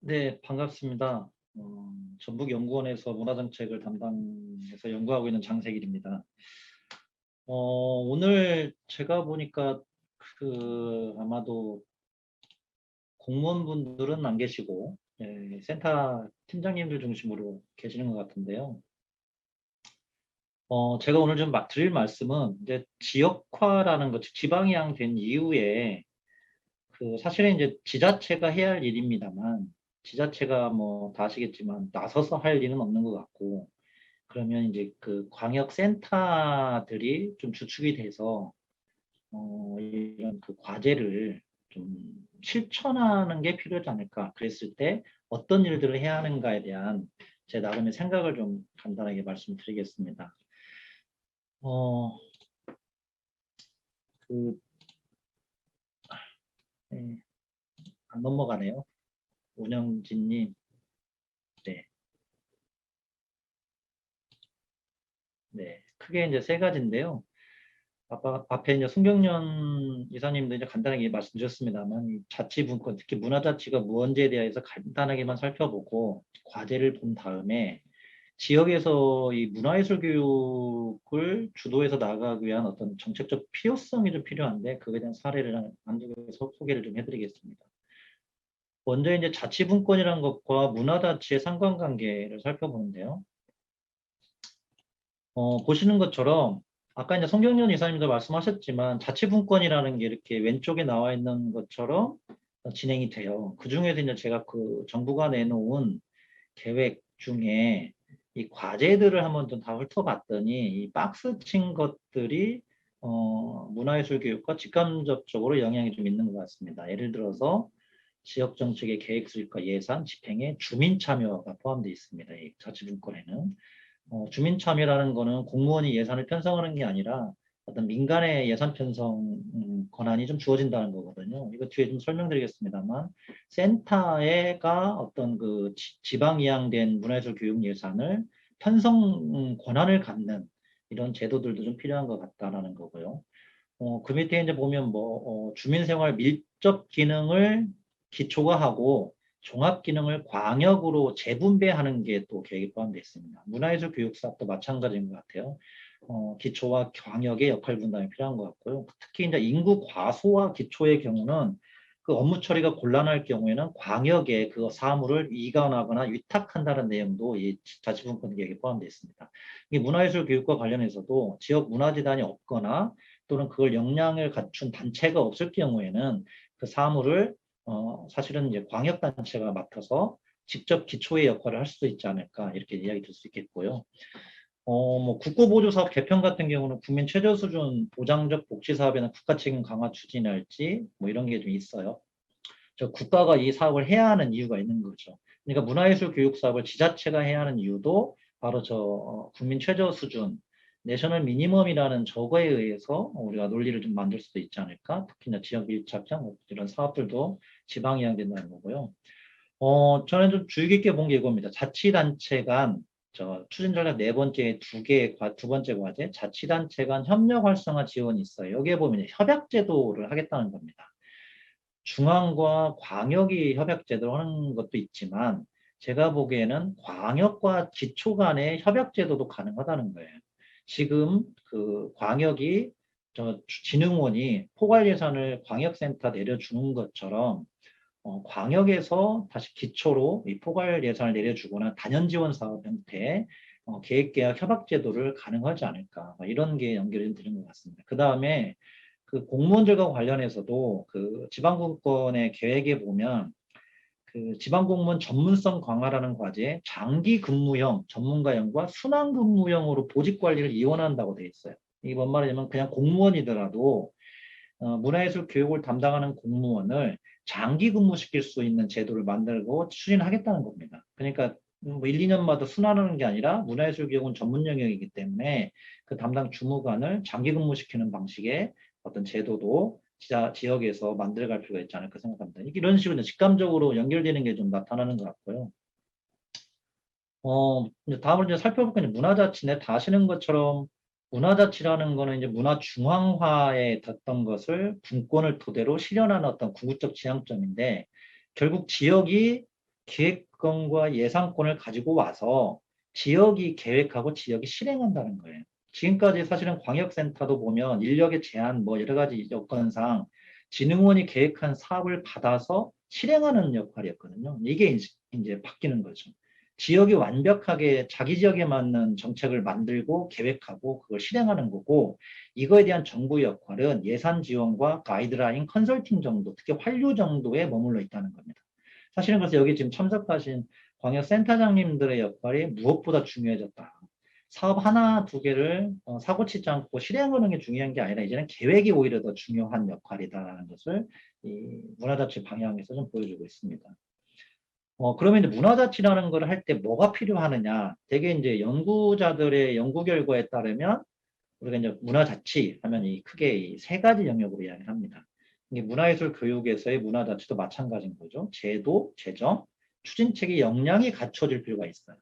네, 반갑습니다. 전북연구원에서 문화정책을 담당해서 연구하고 있는 장세길입니다. 오늘 제가 보니까 아마도 공무원분들은 안 계시고, 센터 팀장님들 중심으로 계시는 것 같은데요. 제가 오늘 좀 드릴 말씀은 이제 지역화라는 것, 즉 지방이양 된 이후에 사실은 이제 지자체가 해야 할 일입니다만, 지자체가 뭐 다 아시겠지만 나서서 할 일은 없는 것 같고, 그러면 이제 그 광역센터들이 좀 주축이 돼서 이런 그 과제를 좀 실천하는 게 필요하지 않을까. 그랬을 때 어떤 일들을 해야 하는가에 대한 제 나름의 생각을 좀 간단하게 말씀드리겠습니다. 어, 그, 네, 안 넘어가네요. 운영진님, 네, 네. 크게 이제 세 가지인데요. 앞에 이제 송경련 이사님도 이제 간단하게 말씀드렸습니다만, 이 자치분권, 특히 문화자치가 무언지에 대해서 간단하게만 살펴보고, 과제를 본 다음에, 지역에서 이 문화예술 교육을 주도해서 나가기 위한 어떤 정책적 필요성이 좀 필요한데, 그거에 대한 사례를 한두 개 소개를 좀 해드리겠습니다. 먼저 이제 자치분권이라는 것과 문화자치의 상관관계를 살펴보는데요. 보시는 것처럼 아까 이제 송경련 이사님도 말씀하셨지만 자치분권이라는 게 이렇게 왼쪽에 나와 있는 것처럼 진행이 돼요. 그중에서 이제 제가 그 정부가 내놓은 계획 중에 이 과제들을 한번 좀 다 훑어봤더니 이 박스 친 것들이 문화예술 교육과 직간접적으로 영향이 좀 있는 것 같습니다. 예를 들어서 지역 정책의 계획 수립과 예산, 집행에 주민 참여가 포함되어 있습니다. 이 자치분권에는. 주민 참여라는 거는 공무원이 예산을 편성하는 게 아니라 어떤 민간의 예산 편성 권한이 좀 주어진다는 거거든요. 이거 뒤에 좀 설명드리겠습니다만 센터가 어떤 그 지방 이양된 문화예술 교육 예산을 편성 권한을 갖는 이런 제도들도 좀 필요한 것 같다라는 거고요. 그 밑에 이제 보면 주민생활 밀접 기능을 기초가 하고 종합 기능을 광역으로 재분배하는 게 또 계획에 포함되어 있습니다. 문화예술 교육 사업도 마찬가지인 것 같아요. 기초와 광역의 역할 분담이 필요한 것 같고요. 특히 이제 인구 과소와 기초의 경우는 그 업무 처리가 곤란할 경우에는 광역에 그 사무를 이관하거나 위탁한다는 내용도 이 자치분권 계획에 포함되어 있습니다. 이 문화예술 교육과 관련해서도 지역 문화재단이 없거나 또는 그걸 역량을 갖춘 단체가 없을 경우에는 그 사무를 사실은 이제 광역단체가 맡아서 직접 기초의 역할을 할 수도 있지 않을까 이렇게 이야기 들 수 있겠고요. 국고보조사업 개편 같은 경우는 국민 최저 수준 보장적 복지 사업에는 국가 책임 강화 추진할지 뭐 이런 게 좀 있어요. 저 국가가 이 사업을 해야 하는 이유가 있는 거죠. 그러니까 문화예술 교육 사업을 지자체가 해야 하는 이유도 바로 국민 최저 수준 내셔널 미니멈이라는 저거에 의해서 우리가 논리를 좀 만들 수도 있지 않을까? 특히나 지역 밀착형 이런 사업들도 지방 이양된다는 거고요. 저는 좀 주의 깊게 본 게 이겁니다. 자치단체 간 추진 전략 네 번째 두 번째 과제 자치단체 간 협력 활성화 지원이 있어요. 여기에 보면 협약 제도를 하겠다는 겁니다. 중앙과 광역이 협약 제도를 하는 것도 있지만 제가 보기에는 광역과 기초 간의 협약 제도도 가능하다는 거예요. 지금 그 광역이 진흥원이 포괄 예산을 광역센터 내려주는 것처럼 광역에서 다시 기초로 이 포괄 예산을 내려주거나 단연 지원 사업 형태의 계획계약 협약 제도를 가능하지 않을까 이런 게 연결이 되는 것 같습니다. 그 다음에 그 공무원들과 관련해서도 그 지방분권의 계획에 보면 그 지방공무원 전문성 강화라는 과제에 장기 근무형 전문가형과 순환 근무형으로 보직 관리를 이원한다고 돼 있어요. 이게 뭔 말이냐면 그냥 공무원이더라도 문화예술 교육을 담당하는 공무원을 장기 근무시킬 수 있는 제도를 만들고 추진하겠다는 겁니다. 그러니까 뭐 1, 2년마다 순환하는 게 아니라 문화예술 교육은 전문 영역이기 때문에 그 담당 주무관을 장기 근무시키는 방식의 어떤 제도도 지역에서 만들어갈 필요가 있지 않을까 생각합니다. 이런 식으로 직감적으로 연결되는 게 좀 나타나는 것 같고요. 이제 다음으로 이제 살펴볼 건 문화자치인데 다 아시는 것처럼 문화자치라는 거는 이제 문화 중앙화에 됐던 것을 분권을 토대로 실현하는 어떤 궁극적 지향점인데 결국 지역이 기획권과 예산권을 가지고 와서 지역이 계획하고 지역이 실행한다는 거예요. 지금까지 사실은 광역센터도 보면 인력의 제한 뭐 여러 가지 여건상 진흥원이 계획한 사업을 받아서 실행하는 역할이었거든요. 이게 이제 바뀌는 거죠. 지역이 완벽하게 자기 지역에 맞는 정책을 만들고 계획하고 그걸 실행하는 거고, 이거에 대한 정부 역할은 예산 지원과 가이드라인 컨설팅 정도, 특히 환류 정도에 머물러 있다는 겁니다. 사실은 그래서 여기 지금 참석하신 광역센터장님들의 역할이 무엇보다 중요해졌다. 사업 하나, 두 개를 사고 치지 않고 실행하는 게 중요한 게 아니라 이제는 계획이 오히려 더 중요한 역할이다라는 것을 이 문화자치 방향에서 좀 보여주고 있습니다. 그러면 이제 문화자치라는 걸 할 때 뭐가 필요하느냐? 되게 이제 연구자들의 연구 결과에 따르면 우리가 이제 문화자치 하면 이 크게 이 세 가지 영역으로 이야기를 합니다. 이게 문화예술 교육에서의 문화자치도 마찬가지인 거죠. 제도, 재정, 추진책의 역량이 갖춰질 필요가 있어요.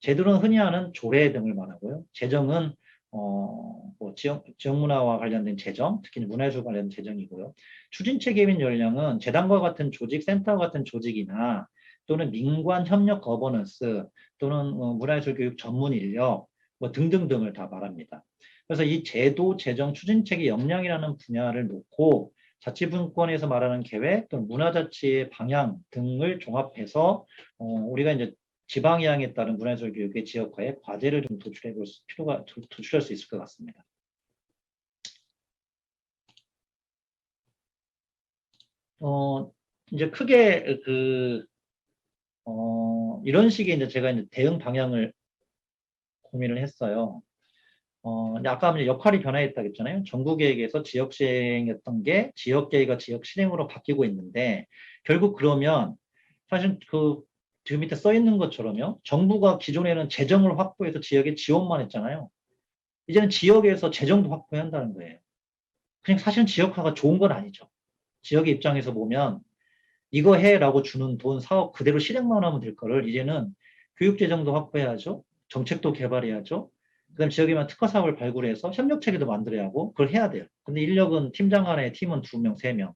제도는 흔히 하는 조례 등을 말하고요. 재정은 뭐 지역 문화와 관련된 재정, 특히 문화예술 관련된 재정이고요. 추진책의 역량은 재단과 같은 조직, 센터와 같은 조직이나 또는 민관 협력 거버넌스 또는 문화예술 교육 전문 인력 뭐 등등등을 다 말합니다. 그래서 이 제도, 재정, 추진책의 역량이라는 분야를 놓고 자치분권에서 말하는 계획 또는 문화자치의 방향 등을 종합해서 우리가 이제 지방이양에 따른 문화예술 교육의 지역화에 과제를 좀 도출할 수 있을 것 같습니다. 이제 크게 이런 식의 이제 제가 이제 대응 방향을 고민을 했어요. 아까 이제 역할이 변화했다고 했잖아요. 정부 계획에서 지역 시행했던 게 지역 계획과 지역 실행으로 바뀌고 있는데, 결국 그러면 사실 그 밑에 써 있는 것처럼요. 정부가 기존에는 재정을 확보해서 지역에 지원만 했잖아요. 이제는 지역에서 재정도 확보해야 한다는 거예요. 그냥 사실은 지역화가 좋은 건 아니죠. 지역의 입장에서 보면 이거 해라고 주는 돈 사업 그대로 실행만 하면 될 거를 이제는 교육재정도 확보해야죠. 정책도 개발해야죠. 그다음 지역에만 특화 사업을 발굴해서 협력 체계도 만들어야 하고 그걸 해야 돼요. 근데 인력은 팀장 안에 팀은 2명, 3명.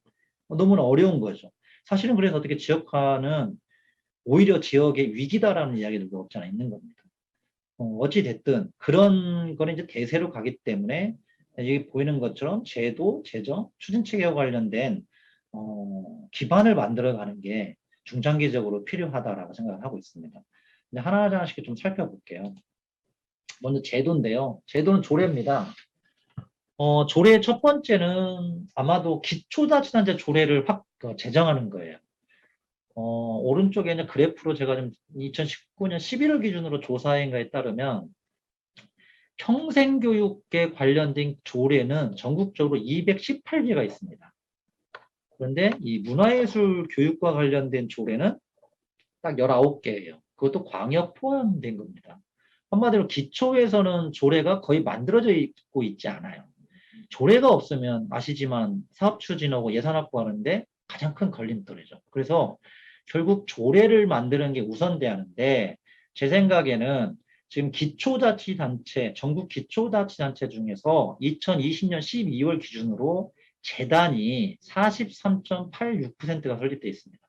너무나 어려운 거죠. 사실은 그래서 어떻게 지역화는 오히려 지역의 위기다라는 이야기들도 없지 않아 있는 겁니다. 어찌 됐든 그런 거는 이제 대세로 가기 때문에 여기 보이는 것처럼 제도, 재정, 추진체계와 관련된 기반을 만들어가는 게 중장기적으로 필요하다라고 생각을 하고 있습니다. 근데 하나하나씩 좀 살펴볼게요. 먼저 제도인데요. 제도는 조례입니다. 조례의 첫 번째는 아마도 기초자치단체 조례를 제정하는 거예요. 오른쪽에 있는 그래프로 제가 좀 2019년 11월 기준으로 조사한 거에 따르면 평생교육에 관련된 조례는 전국적으로 218개가 있습니다. 그런데 이 문화예술 교육과 관련된 조례는 딱 19개예요. 그것도 광역 포함된 겁니다. 한마디로 기초에서는 조례가 거의 만들어져 있고 있지 않아요. 조례가 없으면 아시지만 사업 추진하고 예산 확보하는데 가장 큰 걸림돌이죠. 그래서 결국 조례를 만드는 게 우선돼야 하는데 제 생각에는 지금 기초자치단체, 전국 기초자치단체 중에서 2020년 12월 기준으로 재단이 43.86%가 설립돼 있습니다.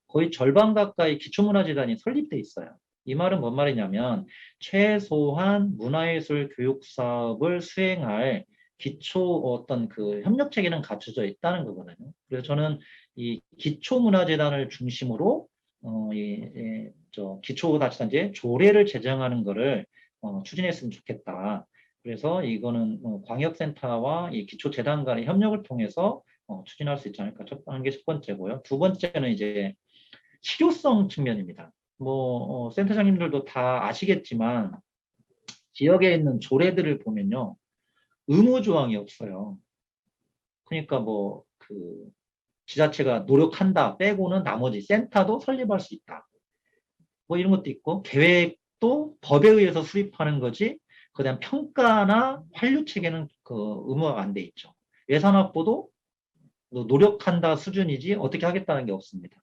거의 절반 가까이 기초문화재단이 설립돼 있어요. 이 말은 뭔 말이냐면 최소한 문화예술 교육 사업을 수행할 기초 어떤 그 협력 체계는 갖춰져 있다는 거거든요. 그래서 저는 이 기초문화재단을 중심으로 기초자치단체 조례를 제정하는 거를 추진했으면 좋겠다. 그래서 이거는 광역센터와 이 기초재단 간의 협력을 통해서 추진할 수 있지 않을까 하는 게 첫 번째고요. 두 번째는 이제 실효성 측면입니다. 센터장님들도 다 아시겠지만 지역에 있는 조례들을 보면요. 의무조항이 없어요. 그러니까 지자체가 노력한다 빼고는 나머지 센터도 설립할 수 있다. 이런 것도 있고 계획도 법에 의해서 수립하는 거지 그다음 평가나 환류 체계는 의무화가 안 돼 있죠. 예산 확보도 노력한다 수준이지 어떻게 하겠다는 게 없습니다.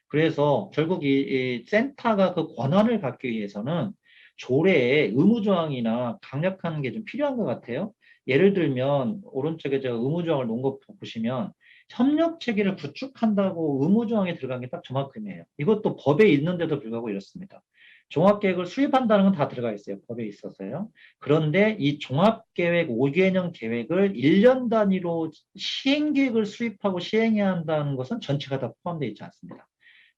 그래서 결국 이 센터가 그 권한을 갖기 위해서는 조례에 의무조항이나 강력한 게 좀 필요한 것 같아요. 예를 들면 오른쪽에 제가 의무조항을 놓은 거 보시면 협력 체계를 구축한다고 의무조항에 들어간 게 딱 저만큼이에요. 이것도 법에 있는데도 불구하고 이렇습니다. 종합계획을 수립한다는 건 다 들어가 있어요. 법에 있어서요. 그런데 이 종합계획 5개년 계획을 1년 단위로 시행계획을 수립하고 시행해야 한다는 것은 전체가 다 포함되어 있지 않습니다.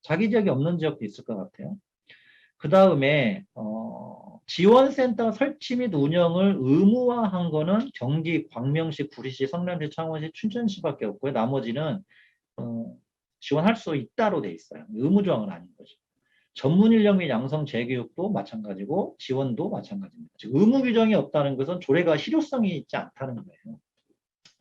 자기 지역이 없는 지역도 있을 것 같아요. 그 다음에 지원센터 설치 및 운영을 의무화한 거는 경기, 광명시, 구리시, 성남시, 창원시, 춘천시밖에 없고요. 나머지는 지원할 수 있다로 돼 있어요. 의무조항은 아닌 거죠. 전문 인력 및 양성 재교육도 마찬가지고 지원도 마찬가지입니다. 즉 의무 규정이 없다는 것은 조례가 실효성이 있지 않다는 거예요.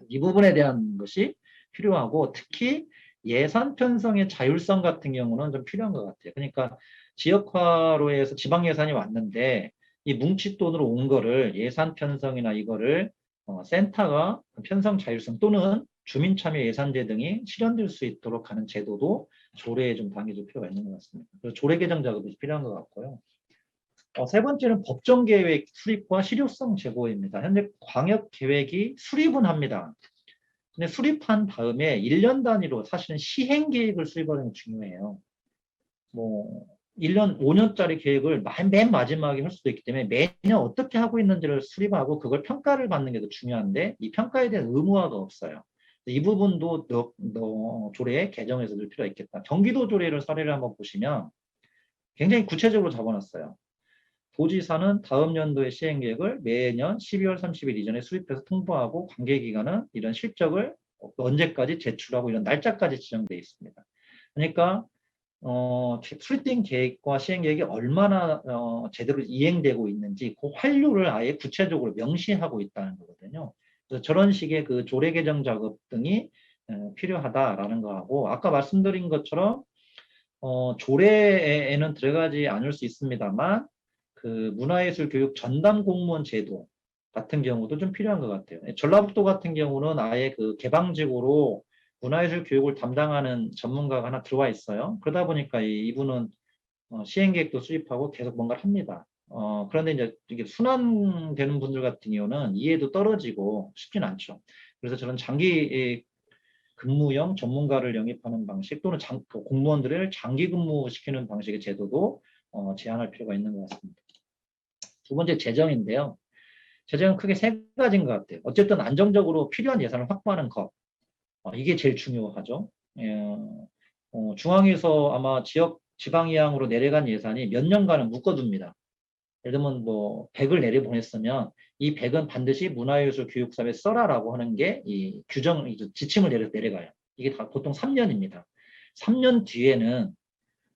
이 부분에 대한 것이 필요하고 특히 예산 편성의 자율성 같은 경우는 좀 필요한 것 같아요. 그러니까 지역화로 해서 지방 예산이 왔는데 이 뭉칫돈으로 온 거를 예산 편성이나 이거를 센터가 편성 자율성 또는 주민참여 예산제 등이 실현될 수 있도록 하는 제도도 조례에 좀 담겨줄 필요가 있는 것 같습니다. 그래서 조례 개정 작업이 필요한 것 같고요. 세 번째는 법정계획 수립과 실효성 제고입니다. 현재 광역계획이 수립은 합니다. 근데 수립한 다음에 1년 단위로 사실은 시행계획을 수립하는 게 중요해요. 뭐 1년, 5년짜리 계획을 맨 마지막에 할 수도 있기 때문에 매년 어떻게 하고 있는지를 수립하고 그걸 평가를 받는 게 더 중요한데 이 평가에 대한 의무화가 없어요. 이 부분도 조례에 개정해서 넣을 필요가 있겠다. 경기도 조례를 사례를 한번 보시면 굉장히 구체적으로 적어놨어요. 도지사는 다음 연도의 시행계획을 매년 12월 30일 이전에 수립해서 통보하고 관계기관은 이런 실적을 언제까지 제출하고 이런 날짜까지 지정되어 있습니다. 그러니까 수립된 계획과 시행계획이 얼마나 제대로 이행되고 있는지 그 환류를 아예 구체적으로 명시하고 있다는 거거든요. 그래서 저런 식의 그 조례 개정 작업 등이 필요하다라는 거하고 아까 말씀드린 것처럼 조례에는 들어가지 않을 수 있습니다만 그 문화예술 교육 전담 공무원 제도 같은 경우도 좀 필요한 것 같아요. 전라북도 같은 경우는 아예 그 개방직으로 문화예술 교육을 담당하는 전문가가 하나 들어와 있어요. 그러다 보니까 이분은 시행계획도 수립하고 계속 뭔가를 합니다. 그런데 이제 이게 순환되는 분들 같은 경우는 이해도 떨어지고 쉽진 않죠. 그래서 저는 장기 근무형 전문가를 영입하는 방식 또는 그 공무원들을 장기 근무시키는 방식의 제도도 제한할 필요가 있는 것 같습니다. 두 번째 재정인데요. 재정은 크게 세 가지인 것 같아요. 어쨌든 안정적으로 필요한 예산을 확보하는 것. 이게 제일 중요하죠. 중앙에서 아마 지방이항으로 내려간 예산이 몇 년간은 묶어둡니다. 예를 들면 뭐 100을 내려보냈으면 이 100은 반드시 문화예술 교육사업에 써라라고 하는 게 이 규정, 지침을 내려가요. 이게 다 보통 3년입니다. 3년 뒤에는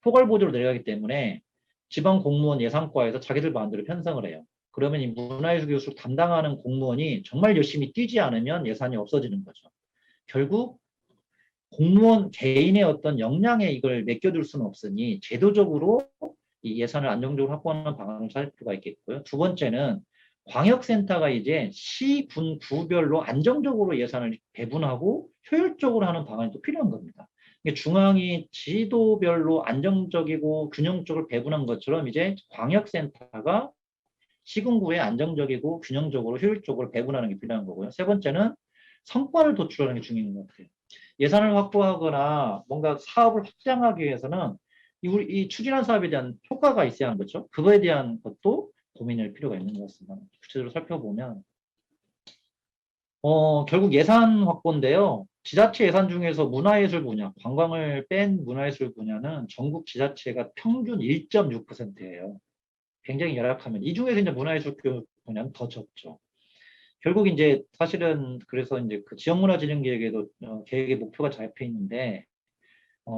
포괄보조로 내려가기 때문에 지방 공무원 예산과에서 자기들 마음대로 편성을 해요. 그러면 이 문화예술 교육을 담당하는 공무원이 정말 열심히 뛰지 않으면 예산이 없어지는 거죠. 결국 공무원 개인의 어떤 역량에 이걸 맡겨둘 수는 없으니 제도적으로 이 예산을 안정적으로 확보하는 방안을 찾을 필요가 있겠고요. 두 번째는 광역센터가 이제 시, 군, 구별로 안정적으로 예산을 배분하고 효율적으로 하는 방안이 또 필요한 겁니다. 중앙이 지도별로 안정적이고 균형적으로 배분한 것처럼 이제 광역센터가 시군구에 안정적이고 균형적으로 효율적으로 배분하는 게 필요한 거고요. 세 번째는 성과를 도출하는 게 중요한 것 같아요. 예산을 확보하거나 뭔가 사업을 확장하기 위해서는 이 추진한 사업에 대한 효과가 있어야 하는 거죠. 그거에 대한 것도 고민할 필요가 있는 것 같습니다. 구체적으로 살펴보면 결국 예산 확보인데요. 지자체 예산 중에서 문화예술 분야, 관광을 뺀 문화예술 분야는 전국 지자체가 평균 1.6%예요. 굉장히 열악하면 이 중에서 이제 문화예술 교육 분야는 더 적죠. 결국 이제 사실은 그래서 이제 그 지역문화진흥계획에도 계획의 목표가 잡혀 있는데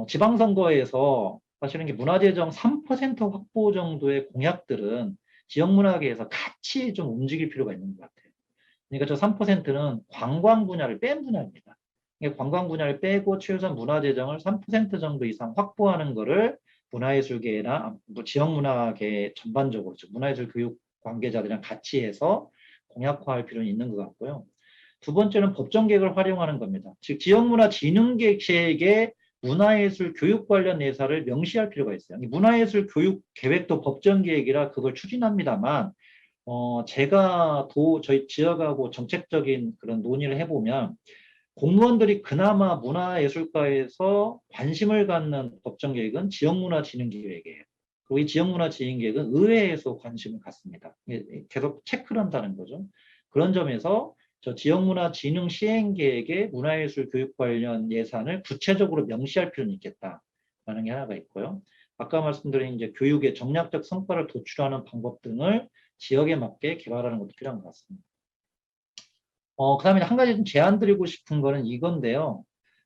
지방선거에서 사실은 문화재정 3% 확보 정도의 공약들은 지역문화계에서 같이 좀 움직일 필요가 있는 것 같아요. 그러니까 저 3%는 관광 분야를 뺀 분야입니다. 그러니까 관광 분야를 빼고 최우선 문화재정을 3% 정도 이상 확보하는 거를 문화예술계나 지역문화계 전반적으로 즉 문화예술 교육 관계자들이랑 같이 해서 공약화할 필요는 있는 것 같고요. 두 번째는 법정계획을 활용하는 겁니다. 즉 지역문화진흥계획에 문화예술 교육 관련 예산을 명시할 필요가 있어요. 문화예술 교육 계획도 법정계획이라 그걸 추진합니다만 제가 저희 지역하고 정책적인 그런 논의를 해보면 공무원들이 그나마 문화예술가에서 관심을 갖는 법정계획은 지역문화진흥기획이에요. 그리고 이 지역문화진흥기획은 의회에서 관심을 갖습니다. 계속 체크를 한다는 거죠. 그런 점에서 저 지역문화진흥 시행계획에 문화예술 교육 관련 예산을 구체적으로 명시할 필요는 있겠다라는 게 하나가 있고요. 아까 말씀드린 이제 교육의 정략적 성과를 도출하는 방법 등을 지역에 맞게 개발하는 것도 필요한 것 같습니다. 그다음에 한 가지 좀 제안 드리고 싶은 거는 이건데요.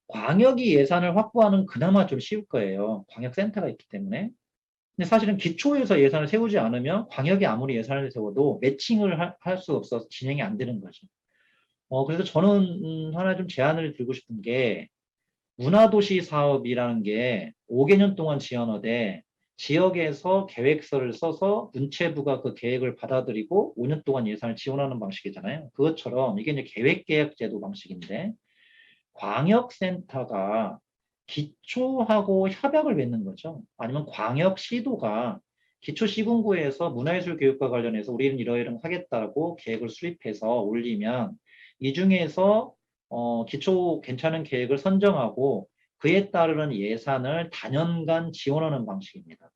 광역이 예산을 확보하는 그나마 좀 쉬울 거예요. 광역센터가 있기 때문에. 근데 사실은 기초에서 예산을 세우지 않으면 광역이 아무리 예산을 세워도 매칭을 할 수 없어서 진행이 안 되는 거죠. 그래서 저는 하나 좀 제안을 드리고 싶은 게 문화도시 사업이라는 게 5개년 동안 지원하되 지역에서 계획서를 써서 문체부가 그 계획을 받아들이고 5년 동안 예산을 지원하는 방식이잖아요. 그것처럼 이게 이제 계획계약제도 방식인데 광역센터가 기초하고 협약을 맺는 거죠. 아니면 광역시도가 기초시군구에서 문화예술 교육과 관련해서 우리는 이러이러 하겠다고 계획을 수립해서 올리면 이 중에서 기초 괜찮은 계획을 선정하고 그에 따르는 예산을 단연간 지원하는 방식입니다.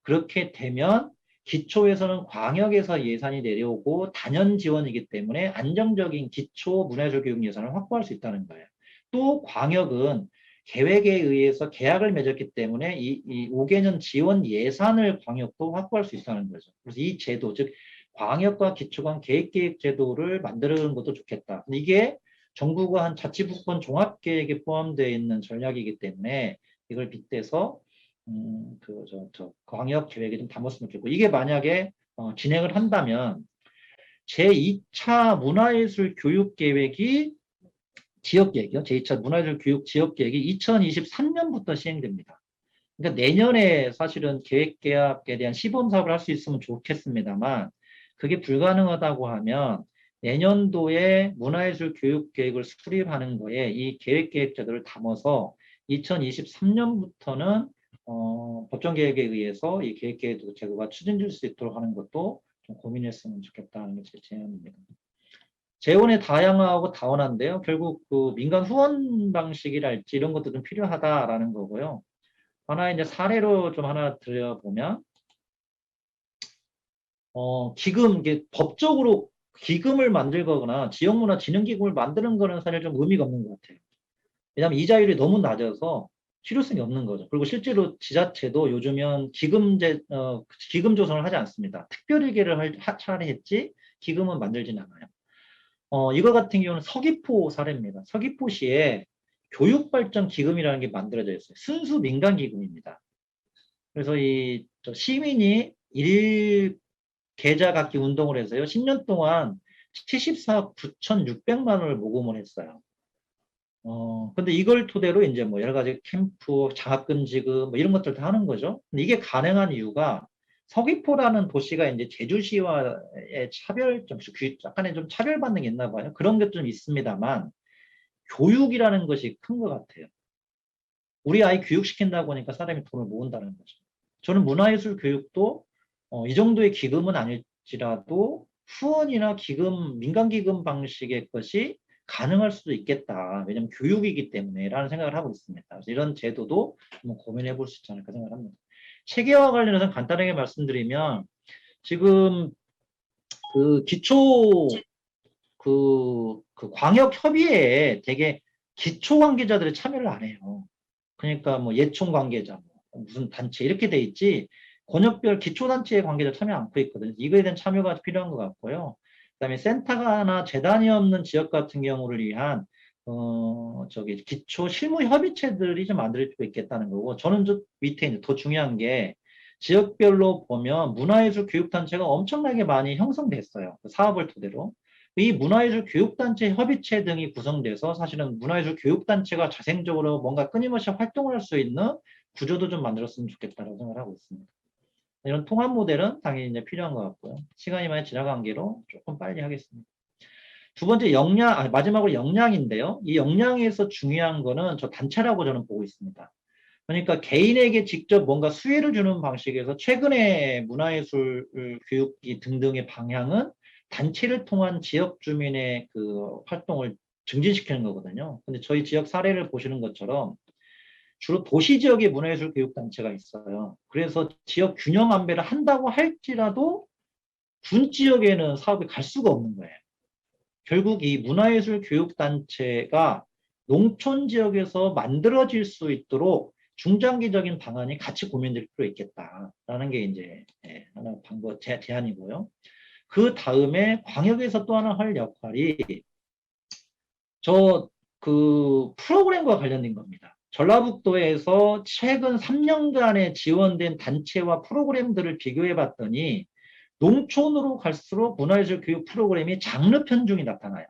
그렇게 되면 기초에서는 광역에서 예산이 내려오고 단연 지원이기 때문에 안정적인 기초 문화예술 교육 예산을 확보할 수 있다는 거예요. 또 광역은 계획에 의해서 계약을 맺었기 때문에 이 5개년 지원 예산을 광역도 확보할 수 있다는 거죠. 그래서 이 제도, 즉 광역과 기초간 계획계획 제도를 만드는 것도 좋겠다. 이게 정부가 한 자치부권 종합계획에 포함되어 있는 전략이기 때문에 이걸 빗대서 광역 계획에 좀 담았으면 좋겠고, 이게 만약에 진행을 한다면 제2차 문화예술 교육 계획이 지역 계획이요. 제2차 문화예술 교육 지역 계획이 2023년부터 시행됩니다. 그러니까 내년에 사실은 계획 계약에 대한 시범 사업을 할 수 있으면 좋겠습니다만 그게 불가능하다고 하면 내년도에 문화예술 교육 계획을 수립하는 거에 이 계획 계획 제도를 담아서 2023년부터는 법정 계획에 의해서 이 계획 계획 제도가 추진될 수 있도록 하는 것도 좀 고민했으면 좋겠다는 게 제 제안입니다. 재원이 다양하고 다원한데요. 결국 그 민간 후원 방식이랄지 이런 것도 좀 필요하다라는 거고요. 하나 이제 사례로 좀 하나 드려보면 기금 이게 법적으로 기금을 만들거나 지역문화진흥기금을 만드는 거는 사실 좀 의미가 없는 것 같아요. 왜냐하면 이자율이 너무 낮아서 실효성이 없는 거죠. 그리고 실제로 지자체도 요즘은 기금 조성을 하지 않습니다. 특별일계를 차라리 했지 기금은 만들진 않아요. 이거 같은 경우는 서귀포 사례입니다. 서귀포시에 교육발전기금이라는 게 만들어져 있어요. 순수 민간기금입니다. 그래서 시민이 일 계좌 갖기 운동을 해서요. 10년 동안 74억 9,600만 원을 모금을 했어요. 근데 이걸 토대로 이제 뭐 여러 가지 캠프, 장학금 지급 뭐 이런 것들 다 하는 거죠. 근데 이게 가능한 이유가 서귀포라는 도시가 이제 제주시와의 약간의 좀 차별받는 게 있나 봐요. 그런 게 좀 있습니다만 교육이라는 것이 큰 것 같아요. 우리 아이 교육시킨다고 하니까 사람이 돈을 모은다는 거죠. 저는 문화예술 교육도 이 정도의 기금은 아닐지라도 후원이나 기금, 민간기금 방식의 것이 가능할 수도 있겠다. 왜냐하면 교육이기 때문에 라는 생각을 하고 있습니다. 그래서 이런 제도도 한번 고민해 볼 수 있지 않을까 생각을 합니다. 체계와 관련해서 간단하게 말씀드리면 지금 그 기초 그 광역협의회에 되게 기초 관계자들이 참여를 안 해요. 그러니까 뭐 예총 관계자, 뭐 무슨 단체 이렇게 돼 있지 권역별 기초단체 관계자 참여 않고 있거든요. 이거에 대한 참여가 필요한 것 같고요. 그다음에 센터가나 재단이 없는 지역 같은 경우를 위한 기초 실무 협의체들이 좀 만들 수 있겠다는 거고 저는 저 밑에 이제 더 중요한 게 지역별로 보면 문화예술 교육단체가 엄청나게 많이 형성됐어요. 그 사업을 토대로. 이 문화예술 교육단체 협의체 등이 구성돼서 사실은 문화예술 교육단체가 자생적으로 뭔가 끊임없이 활동을 할 수 있는 구조도 좀 만들었으면 좋겠다고 생각을 하고 있습니다. 이런 통합 모델은 당연히 이제 필요한 것 같고요. 시간이 많이 지나간 관계로 조금 빨리 하겠습니다. 두 번째 마지막으로 역량인데요. 이 역량에서 중요한 거는 저 단체라고 저는 보고 있습니다. 그러니까 개인에게 직접 뭔가 수혜를 주는 방식에서 최근에 문화예술 교육 등등의 방향은 단체를 통한 지역 주민의 그 활동을 증진시키는 거거든요. 근데 저희 지역 사례를 보시는 것처럼 주로 도시 지역에 문화예술 교육단체가 있어요. 그래서 지역 균형 안배를 한다고 할지라도 군 지역에는 사업이 갈 수가 없는 거예요. 결국 이 문화예술 교육단체가 농촌 지역에서 만들어질 수 있도록 중장기적인 방안이 같이 고민될 필요 있겠다라는 게 이제 하나 방법 제안이고요. 그 다음에 광역에서 또 하나 할 역할이 저 그 프로그램과 관련된 겁니다. 전라북도에서 최근 3년간에 지원된 단체와 프로그램들을 비교해 봤더니 농촌으로 갈수록 문화예술 교육 프로그램이 장르 편중이 나타나요.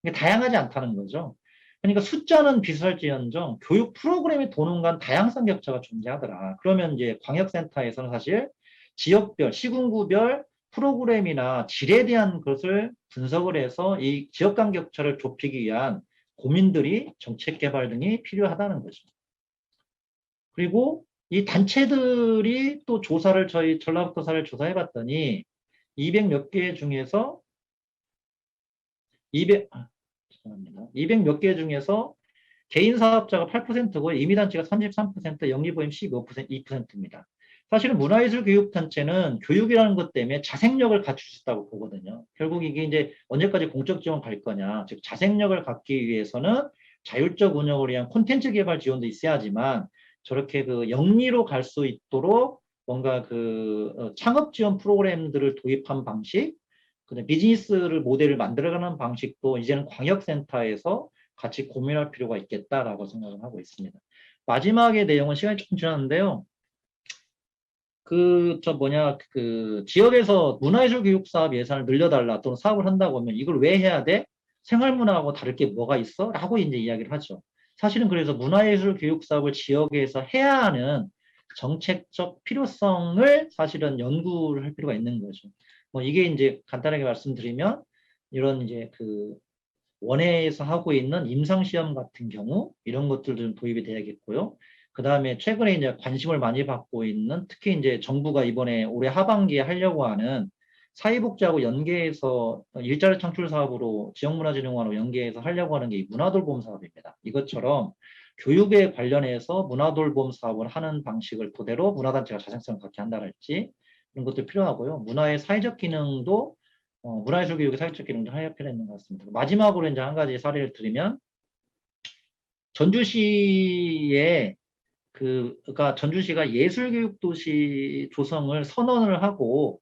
이게 다양하지 않다는 거죠. 그러니까 숫자는 비슷할지언정 교육 프로그램이 도는 간 다양성 격차가 존재하더라. 그러면 이제 광역센터에서는 사실 지역별, 시군구별 프로그램이나 질에 대한 것을 분석을 해서 이 지역 간 격차를 좁히기 위한 고민들이 정책 개발 등이 필요하다는 거죠. 그리고 이 단체들이 또 조사를 저희 전라북도 사를 조사해 봤더니 200 몇 개 중에서 200 몇 개 중에서 개인 사업자가 8%고 임의단체가 33%, 영리보임 15%, 2%입니다. 사실은 문화예술 교육단체는 교육이라는 것 때문에 자생력을 갖출 수 있다고 보거든요. 결국 이게 이제 언제까지 공적 지원 갈 거냐. 즉 자생력을 갖기 위해서는 자율적 운영을 위한 콘텐츠 개발 지원도 있어야지만 저렇게 그 영리로 갈 수 있도록 뭔가 그 창업 지원 프로그램들을 도입한 방식, 비즈니스를 모델을 만들어가는 방식도 이제는 광역센터에서 같이 고민할 필요가 있겠다라고 생각을 하고 있습니다. 마지막의 내용은 시간이 조금 지났는데요. 지역에서 문화예술 교육 사업 예산을 늘려달라 또는 사업을 한다고 하면 이걸 왜 해야 돼? 생활문화하고 다를 게 뭐가 있어? 라고 이제 이야기를 하죠. 사실은 그래서 문화예술 교육 사업을 지역에서 해야 하는 정책적 필요성을 사실은 연구를 할 필요가 있는 거죠. 뭐 이게 이제 간단하게 말씀드리면 이런 이제 그 원회에서 하고 있는 임상시험 같은 경우 이런 것들도 좀 도입이 돼야겠고요. 그 다음에 최근에 이제 관심을 많이 받고 있는 특히 이제 정부가 이번에 올해 하반기에 하려고 하는 사회복지하고 연계해서 일자리 창출 사업으로 지역문화진흥원으로 연계해서 하려고 하는 게 문화돌봄 사업입니다. 이것처럼 교육에 관련해서 문화돌봄 사업을 하는 방식을 토대로 문화단체가 자생성을 갖게 한다랄지 이런 것도 필요하고요. 문화의 사회적 기능도 문화예술 교육의 사회적 기능도 하야 필요 있는 것 같습니다. 마지막으로 이제 한 가지 사례를 드리면 전주시에 그러니까 전주시가 예술교육도시 조성을 선언을 하고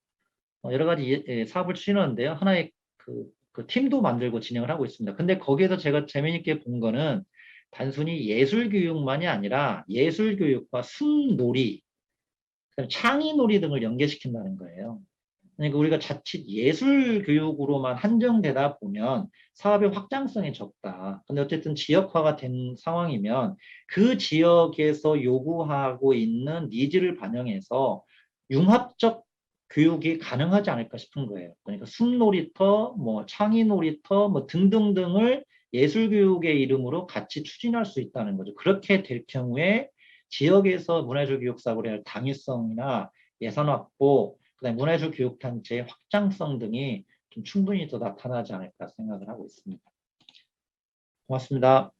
여러 가지 사업을 추진하는데요. 하나의 그 팀도 만들고 진행을 하고 있습니다. 근데 거기에서 제가 재미있게 본 거는 단순히 예술교육만이 아니라 예술교육과 숲놀이, 창의놀이 등을 연계시킨다는 거예요. 그러니까 우리가 자칫 예술 교육으로만 한정되다 보면 사업의 확장성이 적다. 근데 어쨌든 지역화가 된 상황이면 그 지역에서 요구하고 있는 니즈를 반영해서 융합적 교육이 가능하지 않을까 싶은 거예요. 그러니까 숲놀이터, 뭐 창의놀이터, 뭐 등등등을 예술 교육의 이름으로 같이 추진할 수 있다는 거죠. 그렇게 될 경우에 지역에서 문화예술 교육 사업을 할 당위성이나 예산 확보, 그다음에 문화예술 교육단체의 확장성 등이 좀 충분히 더 나타나지 않을까 생각을 하고 있습니다. 고맙습니다.